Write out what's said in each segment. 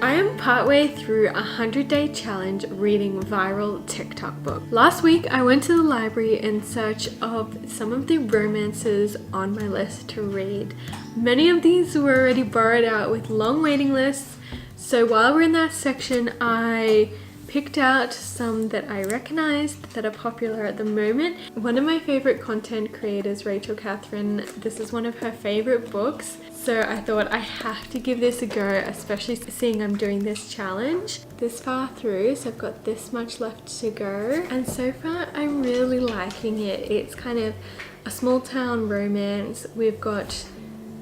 I am partway through a 100-day challenge reading viral TikTok book. Last week I went to the library in search of some of the romances on my list to read. Many of these were already borrowed out with long waiting lists, so while we're in that section I picked out some that I recognized that are popular at the moment. One of my favorite content creators, Rachel Catherine, this is one of her favorite books, so I thought I have to give this a go, especially seeing I'm doing this challenge this far through, so I've got this much left to go, and so far I'm really liking it. It's kind of a small town romance. We've got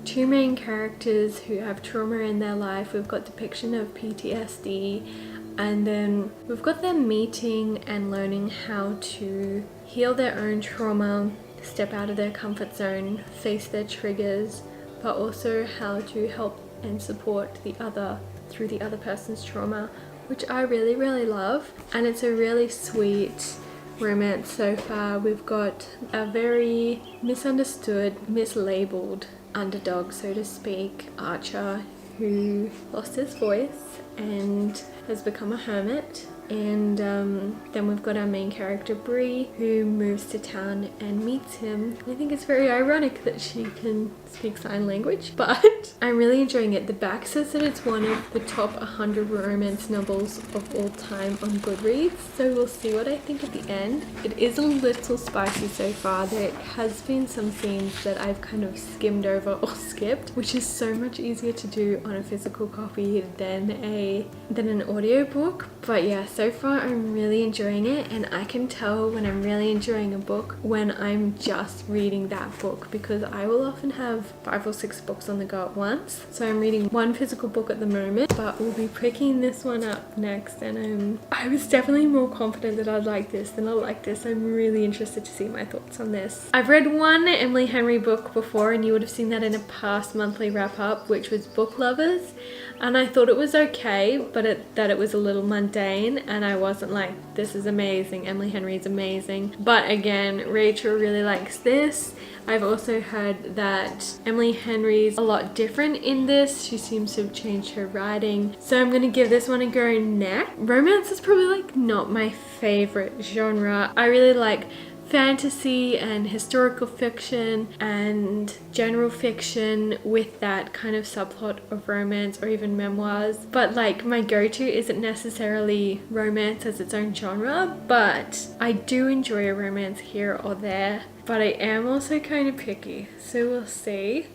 two main characters who have trauma in their life. We've got depiction of PTSD, and then we've got them meeting and learning how to heal their own trauma, step out of their comfort zone, face their triggers, but also how to help and support the other through the other person's trauma, which I really love. And it's a really sweet romance so far. We've got a very misunderstood, mislabeled underdog, so to speak, Archer, who lost his voice and has become a hermit, and then we've got our main character Bree, who moves to town and meets him. I think it's very ironic that she can speak sign language, but I'm really enjoying it. The back says that it's one of the top 100 romance novels of all time on Goodreads, so we'll see what I think at the end. It is a little spicy so far. There has been some scenes that I've kind of skimmed over or skipped, which is so much easier to do on a physical copy than an audiobook. But yeah, so far I'm really enjoying it, and I can tell when I'm really enjoying a book when I'm just reading that book, because I will often have 5 or 6 books on the go at once. So I'm reading one physical book at the moment, but we'll be picking this one up next, and I was definitely more confident that I'd like this than I like this. I'm really interested to see my thoughts on this. I've read one Emily Henry book before, and you would have seen that in a past monthly wrap up, which was Book Lovers, and I thought it was okay, but that it was a little mundane, and I wasn't like, this is amazing, Emily Henry is amazing. But again, Rachel really likes this. I've also heard that Emily Henry's a lot different in this. She seems to have changed her writing, so I'm gonna give this one a go next. Romance is probably like not my favorite genre. I really like fantasy and historical fiction and general fiction with that kind of subplot of romance, or even memoirs, but like my go-to isn't necessarily romance as its own genre, but I do enjoy a romance here or there. But I am also kind of picky, so we'll see.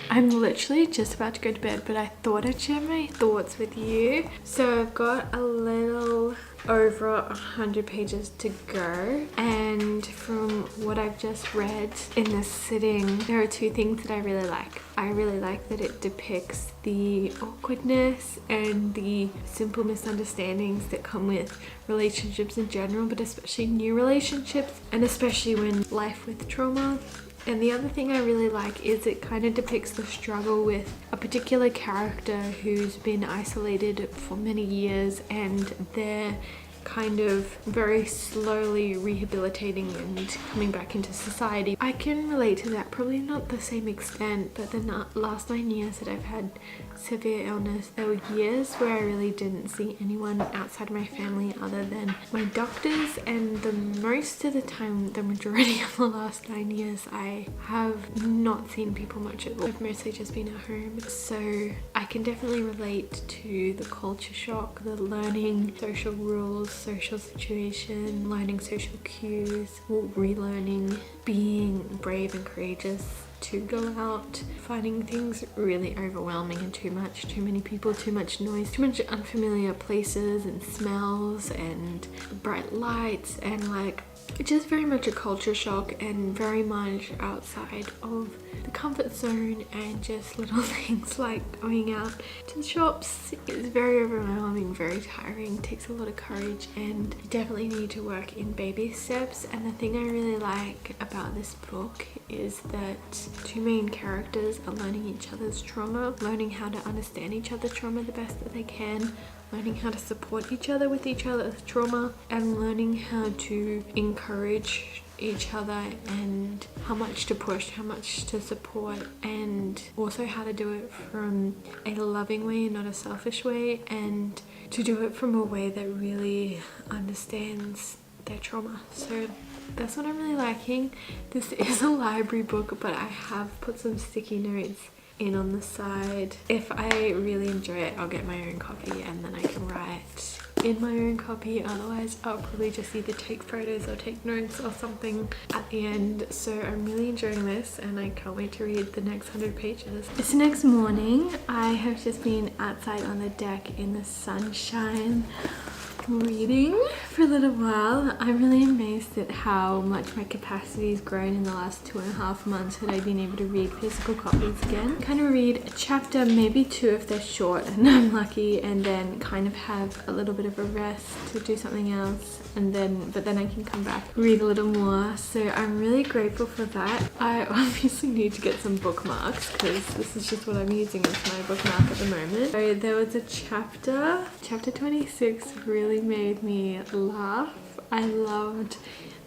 I'm literally just about to go to bed, but I thought I'd share my thoughts with you. So I've got a little over 100 pages to go, and from what I've just read in this sitting, there are 2 things that I really like. I really like that it depicts the awkwardness and the simple misunderstandings that come with relationships in general, but especially new relationships, and especially when life with trauma. And the other thing I really like is it kind of depicts the struggle with a particular character who's been isolated for many years, and they're kind of very slowly rehabilitating and coming back into society. I can relate to that, probably not the same extent, but the last 9 years that I've had severe illness, there were years where I really didn't see anyone outside my family other than my doctors, and the most of the time, the majority of the last 9 years, I have not seen people much at all. I've mostly just been at home, so I can definitely relate to the culture shock, the learning social rules, social situation, learning social cues, or relearning being brave and courageous to go out, finding things really overwhelming and too many people, too much noise, too much unfamiliar places and smells and bright lights, and like just very much a culture shock and very much outside of the comfort zone, and just little things like going out to the shops is very overwhelming, very tiring, takes a lot of courage, and you definitely need to work in baby steps. And the thing I really like about this book is that two main characters are learning each other's trauma, learning how to understand each other's trauma the best that they can, learning how to support each other with each other's trauma, and learning how to encourage each other and how much to push, how much to support, and also how to do it from a loving way, not a selfish way, and to do it from a way that really understands their trauma. So that's what I'm really liking. This is a library book, but I have put some sticky notes in on the side. If I really enjoy it, I'll get my own copy and then I can write in my own copy. Otherwise I'll probably just either take photos or take notes or something at the end. So I'm really enjoying this and I can't wait to read the next 100 pages. It's the next morning. I have just been outside on the deck in the sunshine reading for a little while. I'm really amazed at how much my capacity has grown in the last 2.5 months that I've been able to read physical copies again. Kind of read a chapter, maybe 2 if they're short and I'm lucky, and then kind of have a little bit of a rest to do something else, and but then I can come back, read a little more. So I'm really grateful for that. I obviously need to get some bookmarks because this is just what I'm using as my bookmark at the moment. So there was a chapter 26 really made me laugh. I loved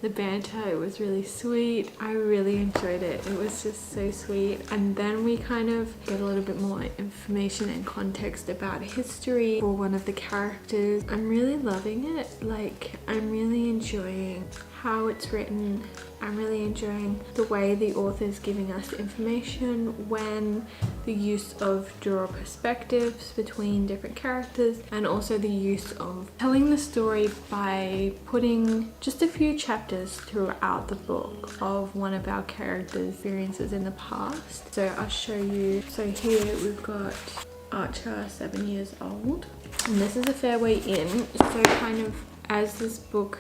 the banter. It was really sweet. I really enjoyed it. It was just so sweet. And then we kind of get a little bit more information and context about history for one of the characters. I'm really loving it. Like, I'm really enjoying how it's written. I'm really enjoying the way the author is giving us information, when the use of dual perspectives between different characters, and also the use of telling the story by putting just a few chapters throughout the book of one of our characters' experiences in the past. So I'll show you. So here we've got Archer, 7 years old, and this is a fair way in. So kind of as this book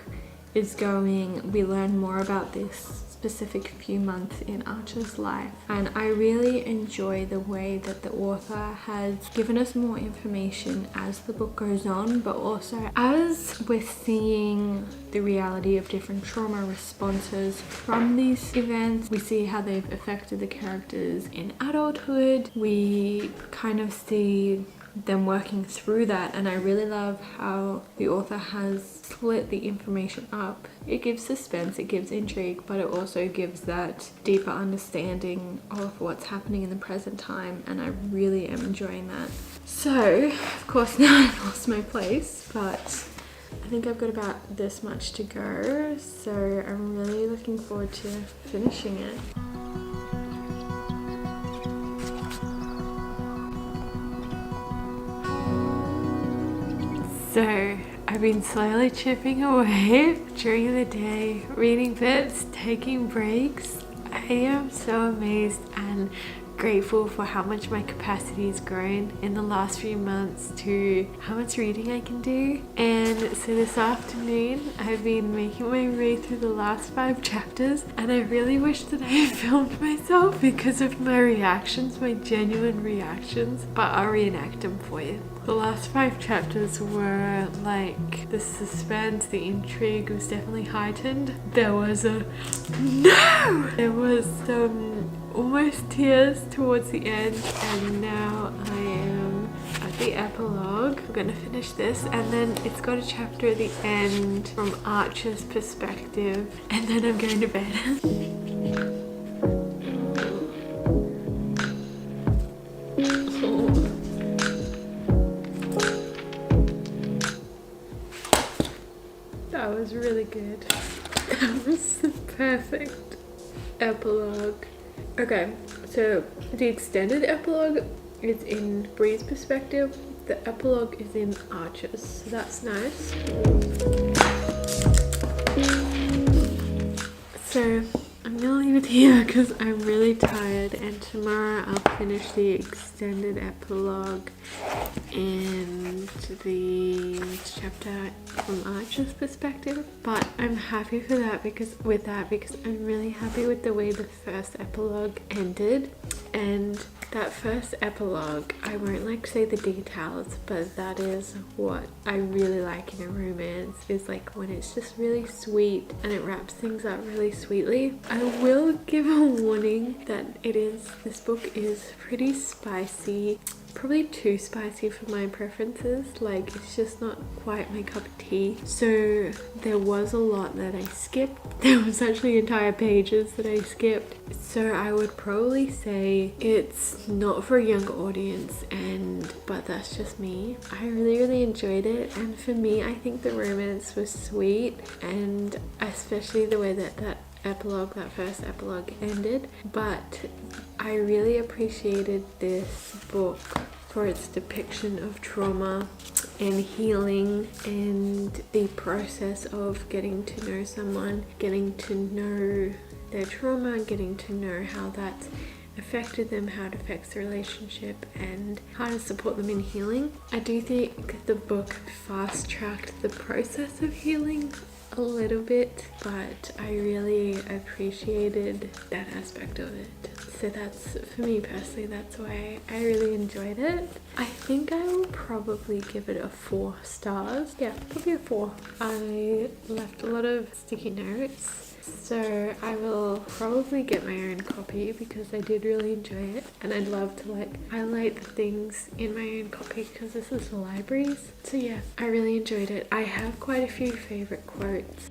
is going, we learn more about this specific few months in Archer's life, and I really enjoy the way that the author has given us more information as the book goes on, but also as we're seeing the reality of different trauma responses from these events. We see how they've affected the characters in adulthood. We kind of see them working through that, and I really love how the author has split the information up. It gives suspense, it gives intrigue, but it also gives that deeper understanding of what's happening in the present time, and I really am enjoying that. So of course now I've lost my place, but I think I've got about this much to go, so I'm really looking forward to finishing it. So I've been slowly chipping away during the day, reading bits, taking breaks. I am so amazed and grateful for how much my capacity has grown in the last few months to how much reading I can do. And so this afternoon I've been making my way through the last 5 chapters, and I really wish that I had filmed myself because of my reactions, my genuine reactions, but I'll reenact them for you. The last 5 chapters were like, the suspense, the intrigue was definitely heightened. There was some almost tears towards the end, and now I am at the epilogue. I'm gonna finish this, and then it's got a chapter at the end from Archer's perspective, and then I'm going to bed. That was really good. That was the perfect epilogue. Okay, so the extended epilogue is in Bree's perspective. The epilogue is in Archer's, so that's nice. So I'm gonna leave it here because I'm really tired, and tomorrow I'll finish the extended epilogue and the chapter from Archer's perspective. But I'm happy for that because I'm really happy with the way the first epilogue ended, and That first epilogue, I won't like say the details, but that is what I really like in a romance, is like when it's just really sweet and it wraps things up really sweetly. I will give a warning that this book is pretty spicy. Probably too spicy for my preferences. Like, it's just not quite my cup of tea. So there was a lot that I skipped. There was actually entire pages that I skipped. So I would probably say it's not for a younger audience, but that's just me. I really enjoyed it, and for me, I think the romance was sweet, and especially the way that that first epilogue ended. But I really appreciated this book for its depiction of trauma and healing and the process of getting to know someone, getting to know their trauma, getting to know how that's affected them, how it affects the relationship, and how to support them in healing. I do think the book fast-tracked the process of healing a little bit, but I really appreciated that aspect of it. So that's, for me personally, that's why I really enjoyed it. I think I will probably give it a 4 stars. Yeah, probably a 4. I left a lot of sticky notes, so I will probably get my own copy because I did really enjoy it, and I'd love to like highlight the things in my own copy because this is the library's. So yeah, I really enjoyed it. I have quite a few favorite quotes.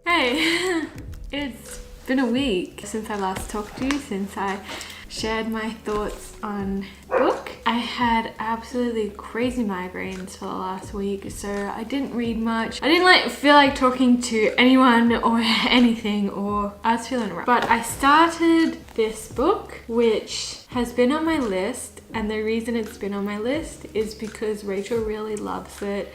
Hey, it's been a week since I last talked to you, since I shared my thoughts on the book. I had absolutely crazy migraines for the last week, so I didn't read much. I didn't feel like talking to anyone or anything, or I was feeling rough. But I started this book, which has been on my list, and the reason it's been on my list is because Rachel really loves it.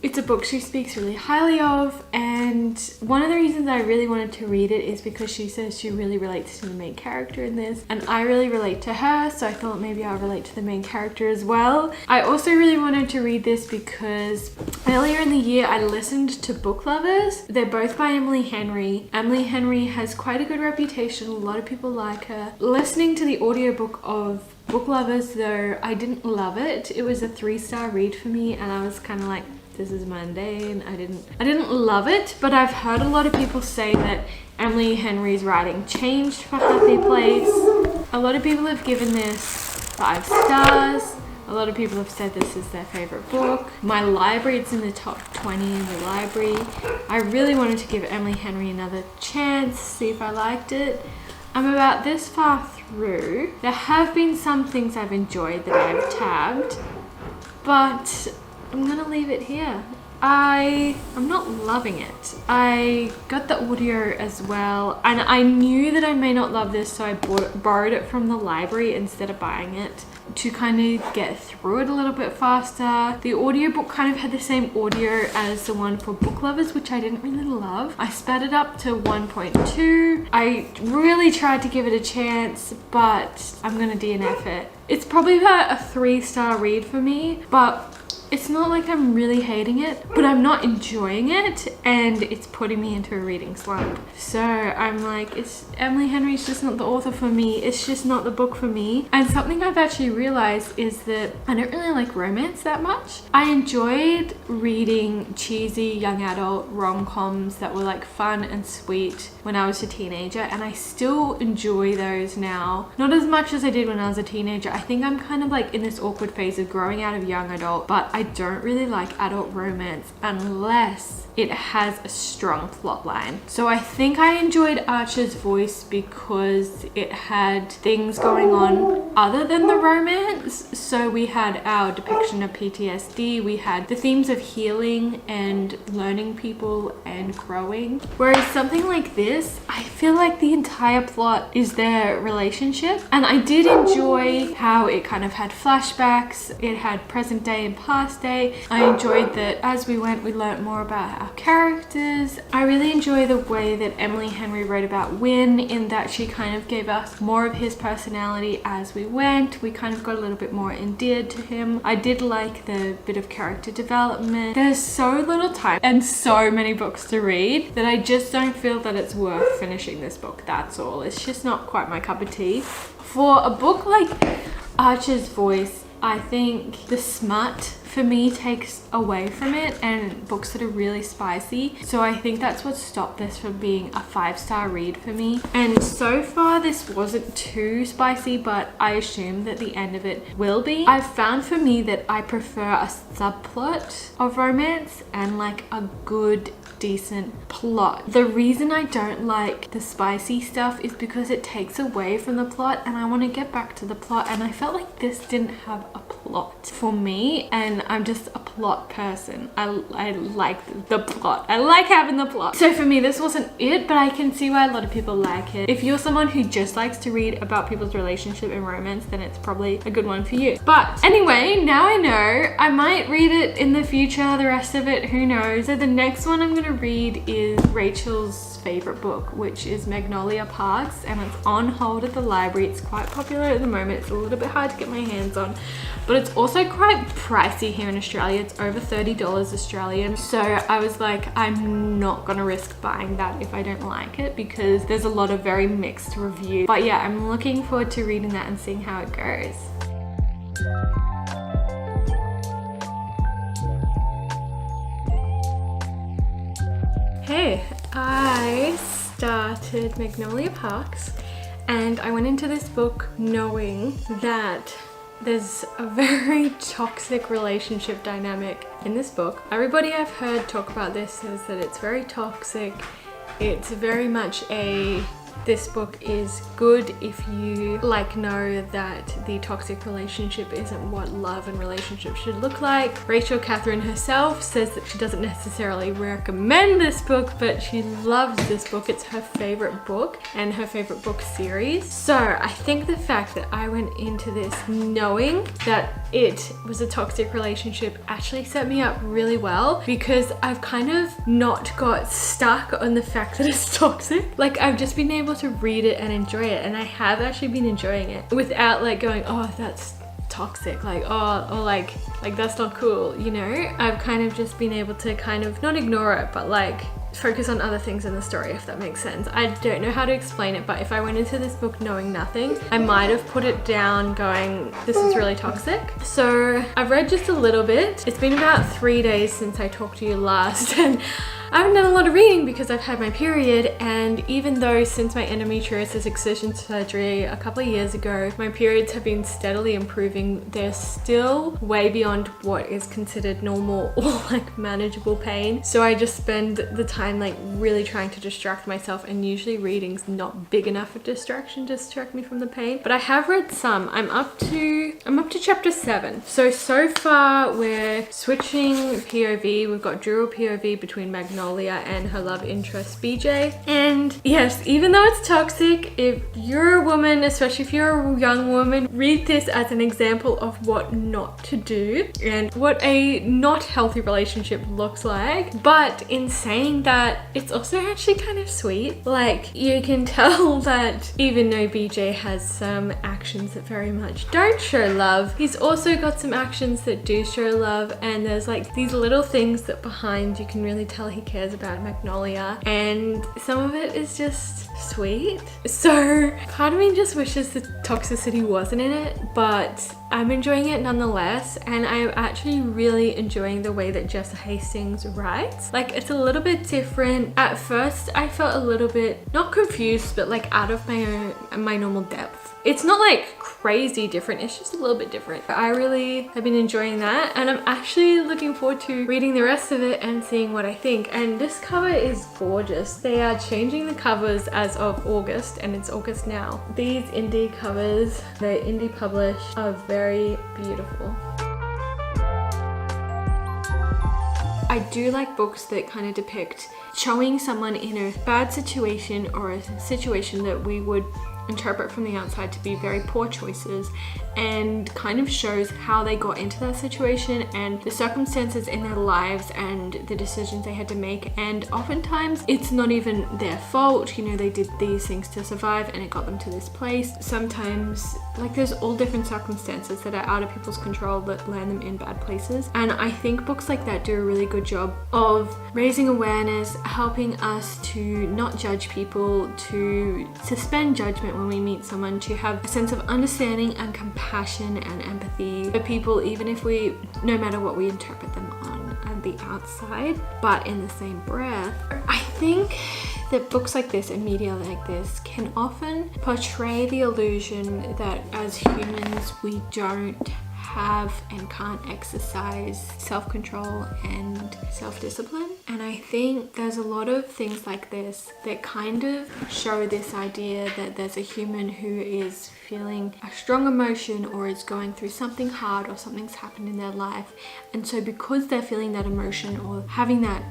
It's a book she speaks really highly of, and one of the reasons I really wanted to read it is because she says she really relates to the main character in this, and I really relate to her, so I thought maybe I'll relate to the main character as well. I also really wanted to read this because earlier in the year I listened to Book Lovers. They're both by Emily Henry. Emily Henry has quite a good reputation, a lot of people like her. Listening to the audiobook of Book Lovers though, I didn't love it. It was a 3-star read for me, and I was kind of like, this is mundane. I didn't love it, but I've heard a lot of people say that Emily Henry's writing changed for Happy Place. A lot of people have given this 5 stars. A lot of people have said this is their favorite book. My library, it's in the top 20 in the library. I really wanted to give Emily Henry another chance, see if I liked it. I'm about this far through. There have been some things I've enjoyed that I've tabbed, but I'm gonna leave it here. I'm not loving it. I got the audio as well, and I knew that I may not love this, so I borrowed it from the library instead of buying it to kind of get through it a little bit faster. The audiobook kind of had the same audio as the one for Book Lovers, which I didn't really love. I sped it up to 1.2. I really tried to give it a chance, but I'm gonna DNF it. It's probably about a 3-star read for me, but it's not like I'm really hating it, but I'm not enjoying it, and it's putting me into a reading slump. So I'm like, Emily Henry's just not the author for me. It's just not the book for me. And something I've actually realized is that I don't really like romance that much. I enjoyed reading cheesy young adult rom-coms that were like fun and sweet when I was a teenager, and I still enjoy those now. Not as much as I did when I was a teenager. I think I'm kind of like in this awkward phase of growing out of young adult, but I don't really like adult romance unless it has a strong plot line. So I think I enjoyed Archer's Voice because it had things going on other than the romance. So we had our depiction of PTSD, we had the themes of healing and learning people and growing. Whereas something like this, I feel like the entire plot is their relationship. And I did enjoy how it kind of had flashbacks, it had present day and past last day. I enjoyed that as we went, we learnt more about our characters. I really enjoy the way that Emily Henry wrote about Win, in that she kind of gave us more of his personality as we went. We kind of got a little bit more endeared to him. I did like the bit of character development. There's so little time and so many books to read that I just don't feel that it's worth finishing this book. That's all. It's just not quite my cup of tea. For a book like Archer's Voice, I think the smut for me takes away from it, and books that are really spicy. So I think that's what stopped this from being a 5-star read for me. And so far this wasn't too spicy, but I assume that the end of it will be. I've found for me that I prefer a subplot of romance and like a good decent plot. The reason I don't like the spicy stuff is because it takes away from the plot, and I want to get back to the plot, and I felt like this didn't have a plot for me, and I'm just a plot person. I like the plot. I like having the plot. So for me this wasn't it, but I can see why a lot of people like it. If you're someone who just likes to read about people's relationship and romance, then it's probably a good one for you. But anyway, now I know. I might read it in the future, the rest of it, who knows. So the next one I'm gonna read is Rachel's favorite book, which is Magnolia Parks, and it's on hold at the library. It's quite popular at the moment. It's a little bit hard to get my hands on, but it's also quite pricey here in Australia. It's over $30 Australian. So I was like, I'm not gonna risk buying that if I don't like it, because there's a lot of very mixed reviews. But yeah, I'm looking forward to reading that and seeing how it goes. Hey, I started Magnolia Parks, and I went into this book knowing that there's a very toxic relationship dynamic in this book. Everybody I've heard talk about this says that it's very toxic. It's very much this book is good if you know that the toxic relationship isn't what love and relationships should look like. Rachel Catherine herself says that she doesn't necessarily recommend this book, but she loves this book. It's her favorite book and her favorite book series. So I think the fact that I went into this knowing that it was a toxic relationship actually set me up really well, because I've kind of not got stuck on the fact that it's toxic. Like, I've just been able to read it and enjoy it, and I have actually been enjoying it without like going, oh, that's toxic, like, oh, or like that's not cool, you know. I've kind of just been able to kind of not ignore it, but like focus on other things in the story, if that makes sense. I don't know how to explain it, but if I went into this book knowing nothing, I might have put it down going, this is really toxic. So I've read just a little bit. It's been about 3 days since I talked to you last, and I haven't done a lot of reading because I've had my period, and even though since my endometriosis excision surgery a couple of years ago, my periods have been steadily improving, they're still way beyond what is considered normal or like manageable pain. So I just spend the time like really trying to distract myself, and usually reading's not big enough of distraction to distract me from the pain. But I have read some. I'm up to chapter 7. So far we're switching POV. We've got dual POV between Magnolia and her love interest BJ. And yes, even though it's toxic, if you're a woman, especially if you're a young woman, read this as an example of what not to do and what a not healthy relationship looks like. But in saying that, it's also actually kind of sweet. Like, you can tell that even though BJ has some actions that very much don't show love, he's also got some actions that do show love, and there's like these little things that behind you can really tell he cares about Magnolia, and some of it is just sweet. So part of me just wishes the toxicity wasn't in it, but I'm enjoying it nonetheless, and I'm actually really enjoying the way that Jessa Hastings writes. Like, it's a little bit different. At first I felt a little bit not confused, but like out of my normal depth. It's not like crazy different, it's just a little bit different. I really have been enjoying that, and I'm actually looking forward to reading the rest of it and seeing what I think. And this cover is gorgeous. They are changing the covers as of August, and it's August now. These indie covers, they're indie published, are very beautiful. I do like books that kind of depict showing someone in a bad situation, or a situation that we would interpret from the outside to be very poor choices, and kind of shows how they got into that situation and the circumstances in their lives and the decisions they had to make. And oftentimes it's not even their fault, you know, they did these things to survive and it got them to this place. Sometimes, like, there's all different circumstances that are out of people's control that land them in bad places. And I think books like that do a really good job of raising awareness, helping us to not judge people, to suspend judgment when we meet someone, to have a sense of understanding and compassion and empathy for people, even if we, no matter what we interpret them on at the outside. But in the same breath, I think that books like this and media like this can often portray the illusion that as humans we don't have and can't exercise self-control and self-discipline. And I think there's a lot of things like this that kind of show this idea that there's a human who is feeling a strong emotion or is going through something hard or something's happened in their life, and so because they're feeling that emotion or having that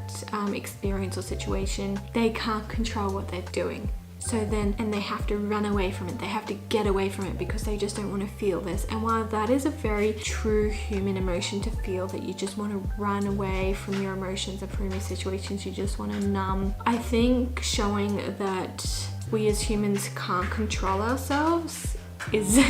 experience or situation, they can't control what they're doing. So then, and they have to run away from it. They have to get away from it because they just don't want to feel this. And while that is a very true human emotion to feel, that you just want to run away from your emotions and from your situations, you just want to numb, I think showing that we as humans can't control ourselves is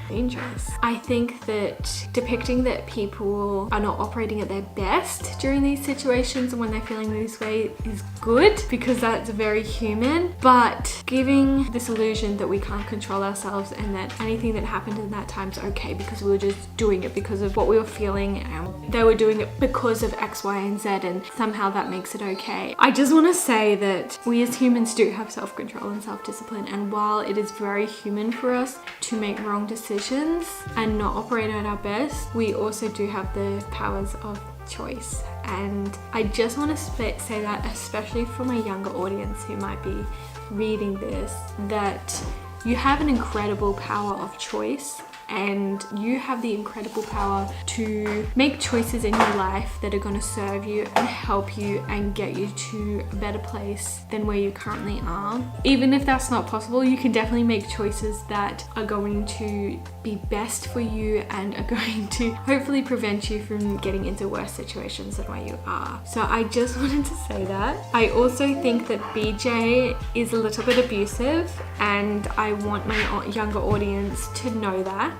dangerous. I think that depicting that people are not operating at their best during these situations and when they're feeling this way is good, because that's very human, but giving this illusion that we can't control ourselves and that anything that happened in that time's okay because we were just doing it because of what we were feeling and they were doing it because of X, Y, and Z, and somehow that makes it okay. I just want to say that we as humans do have self-control and self-discipline, and while it is very human for us to make wrong decisions and not operate at our best, we also do have the powers of choice. And I just want to say that, especially for my younger audience who might be reading this, that you have an incredible power of choice, and you have the incredible power to make choices in your life that are going to serve you and help you and get you to a better place than where you currently are. Even if that's not possible, you can definitely make choices that are going to be best for you and are going to hopefully prevent you from getting into worse situations than where you are. So I just wanted to say that. I also think that BJ is a little bit abusive, and I want my younger audience to know that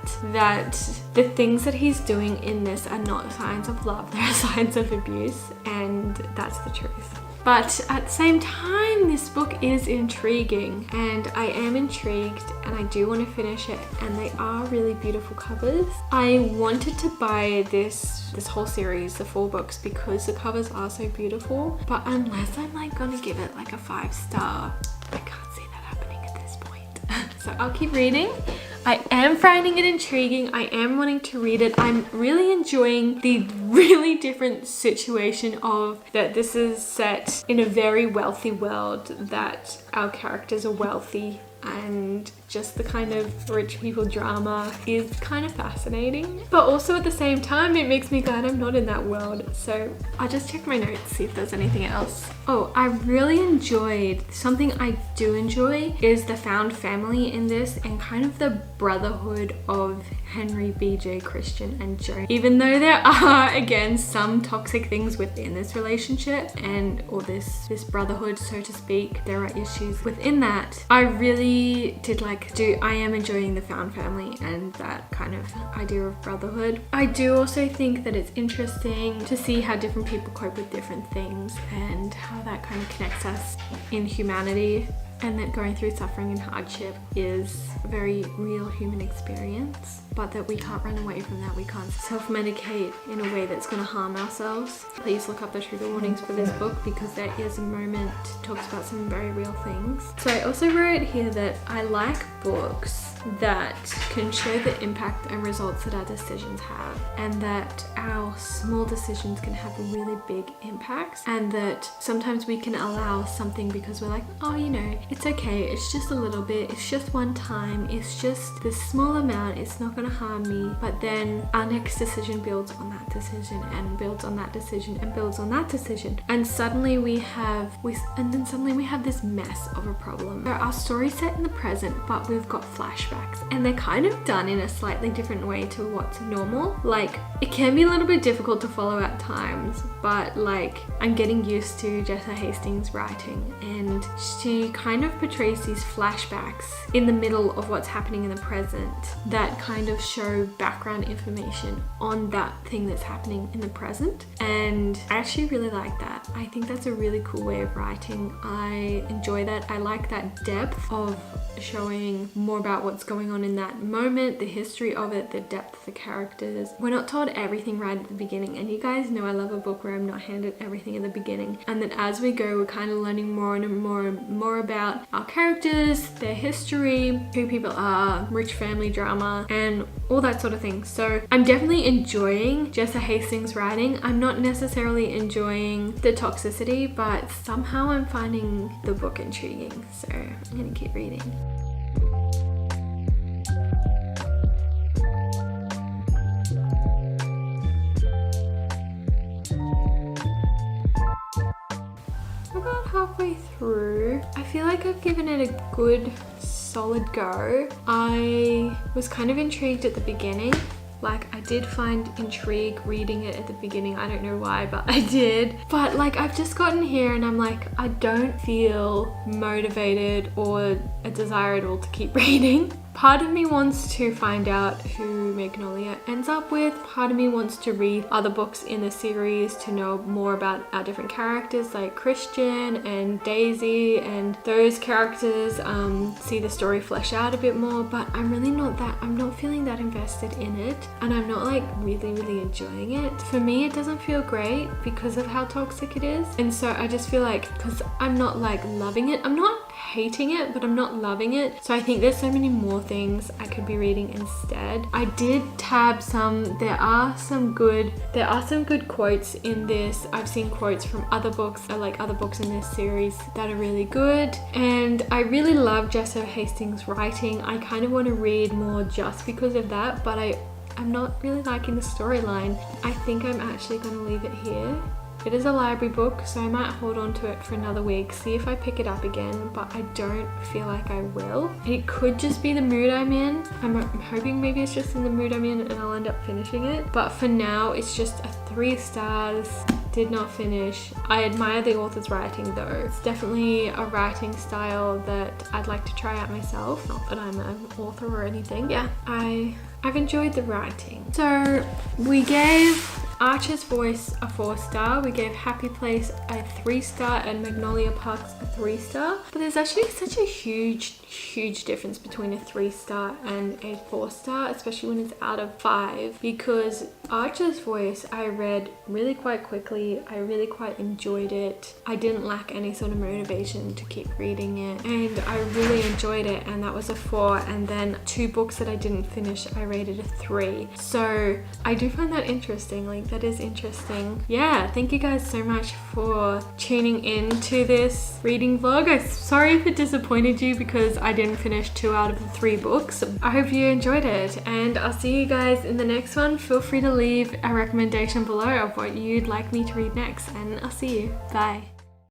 the things that he's doing in this are not signs of love, they're signs of abuse, and that's the truth. But at the same time, this book is intriguing, and I am intrigued, and I do want to finish it, and they are really beautiful covers. I wanted to buy this whole series, the 4 books, because the covers are so beautiful, but unless I'm like gonna give it like a 5-star, I can't see that happening at this point. So I'll keep reading. I am finding it intriguing. I am wanting to read it. I'm really enjoying the really different situation of that this is set in a very wealthy world, that our characters are wealthy, and just the kind of rich people drama is kind of fascinating. But also at the same time, it makes me glad I'm not in that world. So I'll just check my notes, see if there's anything else. Oh, I really enjoyed, something I do enjoy is the found family in this, and kind of the brotherhood of Henry, BJ, Christian, and Joan. Even though there are, again, some toxic things within this relationship and or this brotherhood, so to speak, there are issues within that. I really did I am enjoying the found family and that kind of idea of brotherhood. I do also think that it's interesting to see how different people cope with different things and how that kind of connects us in humanity, and that going through suffering and hardship is a very real human experience, but that we can't run away from that. We can't self-medicate in a way that's going to harm ourselves. Please look up the trigger warnings for this book, because there is a moment that talks about some very real things. So I also wrote here that I like books that can show the impact and results that our decisions have, and that our small decisions can have really big impacts, and that sometimes we can allow something because we're like, oh, you know, it's okay, it's just a little bit, it's just one time, it's just this small amount, it's not gonna harm me. But then our next decision builds on that decision and builds on that decision and builds on that decision, and suddenly we have this mess of a problem. So our story's set in the present, but we've got flashbacks, and they're kind of done in a slightly different way to what's normal. Like, it can be a little bit difficult to follow at times, but like, I'm getting used to Jessa Hastings' writing, and she kind of portrays these flashbacks in the middle of what's happening in the present that kind of show background information on that thing that's happening in the present. And I actually really like that. I think that's a really cool way of writing. I enjoy that. I like that depth of showing more about what's going on in that moment, the history of it, the depth of the characters. We're not told everything right at the beginning, and you guys know I love a book where I'm not handed everything in the beginning, and then as we go we're kind of learning more and more about our characters, their history, who people are, rich family drama, and all that sort of thing. So I'm definitely enjoying Jessa Hastings' writing. I'm not necessarily enjoying the toxicity, but somehow I'm finding the book intriguing, so I'm gonna keep reading. About halfway through, I feel like I've given it a good solid go. I was kind of intrigued at the beginning. Like, I did find intrigue reading it at the beginning. I don't know why, but I did. But like, I've just gotten here and I'm like, I don't feel motivated or a desire at all to keep reading. Part of me wants to find out who Magnolia ends up with. Part of me wants to read other books in the series to know more about our different characters like Christian and Daisy and those characters, see the story flesh out a bit more, but I'm not feeling that invested in it, and I'm not like really enjoying it. For me, it doesn't feel great because of how toxic it is, and so I just feel like, because I'm not like loving it, I'm not hating it, but I'm not loving it. So I think there's so many more things I could be reading instead. I did tab some, there are some good quotes in this. I've seen quotes from other books, like other books in this series that are really good, and I really love Jessa Hastings' writing. I kind of want to read more just because of that, but I'm not really liking the storyline. I think I'm actually going to leave it here. It is a library book, so I might hold on to it for another week, see if I pick it up again, but I don't feel like I will. It could just be the mood I'm in. I'm hoping maybe it's just in the mood I'm in and I'll end up finishing it. But for now, it's just a 3 stars. Did not finish. I admire the author's writing though. It's definitely a writing style that I'd like to try out myself. Not that I'm an author or anything. Yeah, I've enjoyed the writing. So we gave Archer's Voice a 4-star, we gave Happy Place a 3-star, and Magnolia Parks a 3-star. But there's actually such a huge difference between a 3-star and a 4-star, especially when it's out of 5, because Archer's Voice I read really quite quickly. I really quite enjoyed it. I didn't lack any sort of motivation to keep reading it, and I really enjoyed it, and that was a 4. And then 2 books that I didn't finish, I rated a 3. So I do find that interesting. Like, that is interesting. Yeah, thank you guys so much for tuning in to this reading vlog. I'm sorry if it disappointed you because I didn't finish 2 out of the 3 books. I hope you enjoyed it, and I'll see you guys in the next one. Feel free to leave a recommendation below of what you'd like me to read next, and I'll see you. Bye.